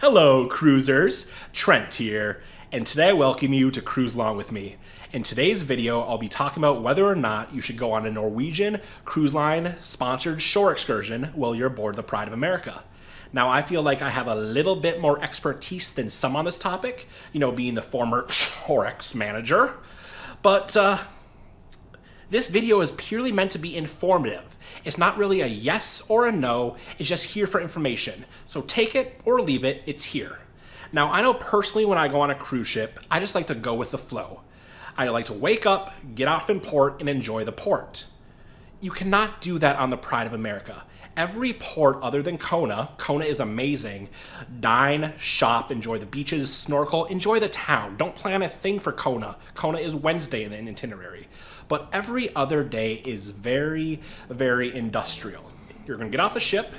Hello, cruisers. Trent here, and today I welcome you to Cruise Along with me. In today's video, I'll be talking about whether or not you should go on a Norwegian Cruise Line sponsored shore excursion while you're aboard the Pride of America. Now, I feel like I have a little bit more expertise than some on this topic, being the former Forex manager, but this video is purely meant to be informative. It's not really a yes or a no, it's just here for information. So take it or leave it, it's here. Now, I know personally when I go on a cruise ship, I just like to go with the flow. I like to wake up, get off in port, and enjoy the port. You cannot do that on the Pride of America. Every port other than Kona is amazing. Dine, shop, enjoy the beaches, snorkel, enjoy the town. Don't plan a thing for Kona. Kona is Wednesday in the itinerary. But every other day is very, very industrial. You're gonna get off the ship,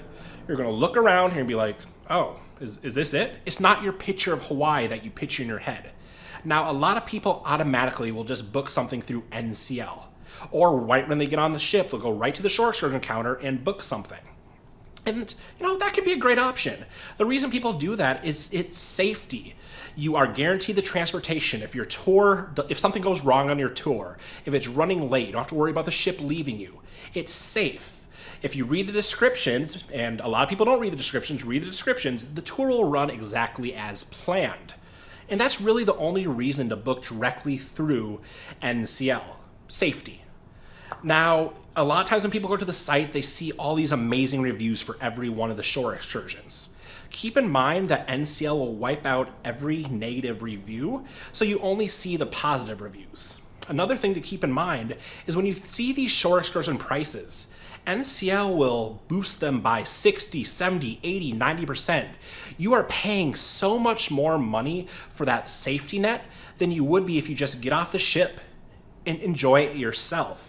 you're gonna look around here and be like, oh, is this it? It's not your picture of Hawaii that you picture in your head. Now, a lot of people automatically will just book something through NCL. Or right when they get on the ship, they'll go right to the shore excursion counter and book something. And, that could be a great option. The reason people do that is it's safety. You are guaranteed the transportation. If something goes wrong on your tour, if it's running late, you don't have to worry about the ship leaving you. It's safe. If you read the descriptions, and a lot of people don't read the descriptions, the tour will run exactly as planned. And that's really the only reason to book directly through NCL. Safety. Now, a lot of times when people go to the site, they see all these amazing reviews for every one of the shore excursions. Keep in mind that NCL will wipe out every negative review, so you only see the positive reviews. Another thing to keep in mind is when you see these shore excursion prices, NCL will boost them by 60, 70, 80, 90%. You are paying so much more money for that safety net than you would be if you just get off the ship and enjoy it yourself.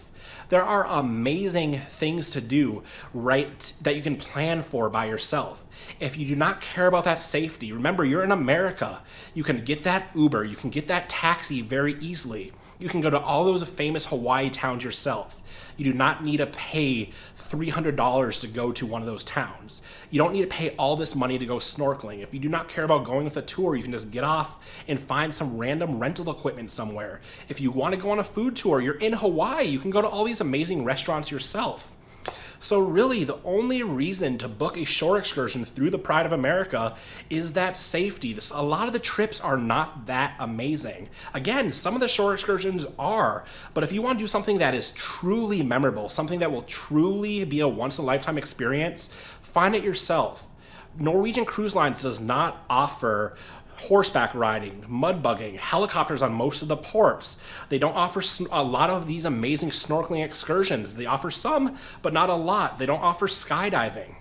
There are amazing things to do that you can plan for by yourself. If you do not care about that safety, remember, you're in America. You can get that Uber, you can get that taxi very easily. You can go to all those famous Hawaii towns yourself. You do not need to pay $300 to go to one of those towns. You don't need to pay all this money to go snorkeling. If you do not care about going with a tour, you can just get off and find some random rental equipment somewhere. If you want to go on a food tour, you're in Hawaii. You can go to all these amazing restaurants yourself. So really, the only reason to book a shore excursion through the Pride of America is that safety. A lot of the trips are not that amazing. Again, some of the shore excursions are, but if you want to do something that is truly memorable, something that will truly be a once-in-a-lifetime experience, find it yourself. Norwegian Cruise Lines does not offer horseback riding, mud bugging, helicopters on most of the ports. They don't offer a lot of these amazing snorkeling excursions. They offer some, but not a lot. They don't offer skydiving.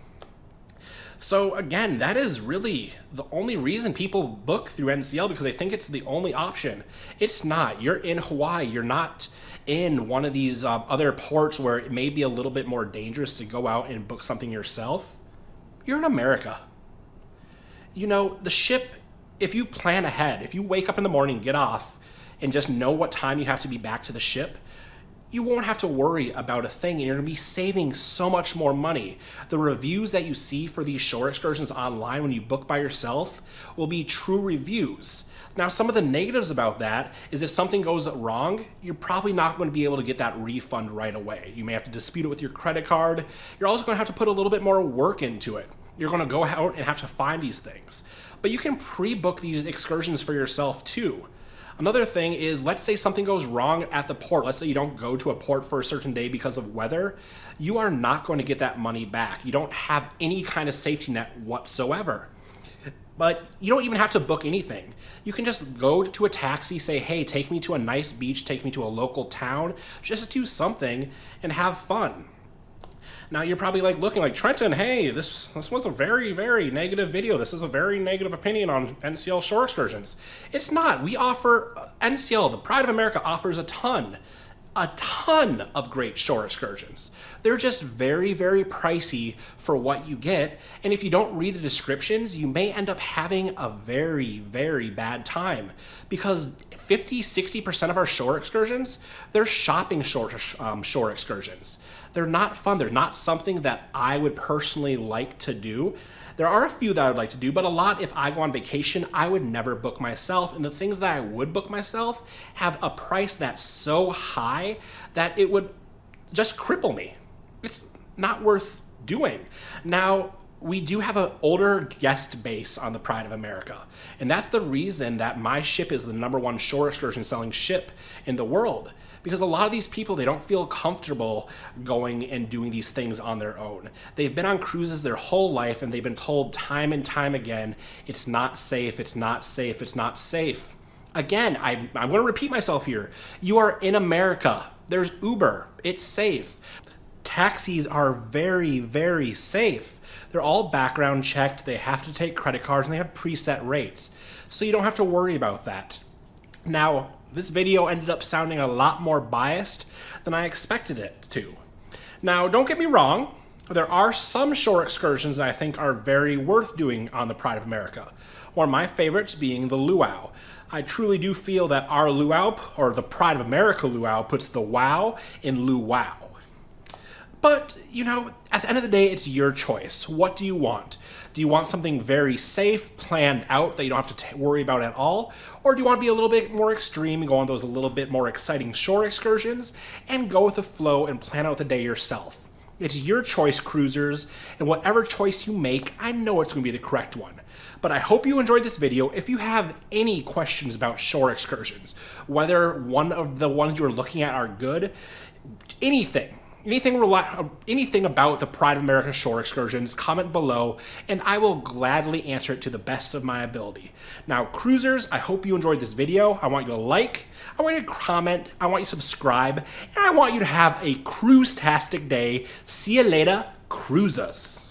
So again, that is really the only reason people book through NCL, because they think it's the only option. It's not. You're in Hawaii. You're not in one of these other ports where it may be a little bit more dangerous to go out and book something yourself. You're in America. The ship, if you plan ahead, if you wake up in the morning, get off, and just know what time you have to be back to the ship, you won't have to worry about a thing, and you're going to be saving so much more money. The reviews that you see for these shore excursions online when you book by yourself will be true reviews. Now, some of the negatives about that is if something goes wrong, you're probably not going to be able to get that refund right away. You may have to dispute it with your credit card. You're also going to have to put a little bit more work into it. You're going to go out and have to find these things. But you can pre-book these excursions for yourself too. Another thing is, let's say something goes wrong at the port. Let's say you don't go to a port for a certain day because of weather. You are not going to get that money back. You don't have any kind of safety net whatsoever. But you don't even have to book anything. You can just go to a taxi, say, hey, take me to a nice beach, take me to a local town, just do something and have fun. Now you're probably looking like, Trenton, hey, this was a very, very negative video. This is a very negative opinion on NCL shore excursions. It's not. We offer, NCL, the Pride of America, offers a ton of great shore excursions. They're just very, very pricey for what you get. And if you don't read the descriptions, you may end up having a very, very bad time, because 50-60% of our shore excursions, they're shopping shore excursions. They're not fun. They're not something that I would personally like to do. There are a few that I would like to do, but a lot, if I go on vacation, I would never book myself. And the things that I would book myself have a price that's so high that it would just cripple me. It's not worth doing. Now, we do have an older guest base on the Pride of America. And that's the reason that my ship is the #1 shore excursion selling ship in the world. Because a lot of these people, they don't feel comfortable going and doing these things on their own. They've been on cruises their whole life and they've been told time and time again, it's not safe, it's not safe, it's not safe. Again, I'm going to repeat myself here. You are in America. There's Uber. It's safe. Taxis are very, very safe. They're all background checked. They have to take credit cards and they have preset rates. So you don't have to worry about that. Now, this video ended up sounding a lot more biased than I expected it to. Now, don't get me wrong. There are some shore excursions that I think are very worth doing on the Pride of America. One of my favorites being the luau. I truly do feel that our luau, or the Pride of America luau, puts the wow in luau. But, you know, at the end of the day, it's your choice. What do you want? Do you want something very safe, planned out, that you don't have to worry about at all? Or do you want to be a little bit more extreme, go on those a little bit more exciting shore excursions, and go with the flow and plan out the day yourself? It's your choice, cruisers, and whatever choice you make, I know it's going to be the correct one. But I hope you enjoyed this video. If you have any questions about shore excursions, whether one of the ones you're looking at are good, anything about the Pride of America shore excursions, comment below, and I will gladly answer it to the best of my ability. Now, cruisers, I hope you enjoyed this video. I want you to like, I want you to comment, I want you to subscribe, and I want you to have a cruise-tastic day. See you later, cruisers.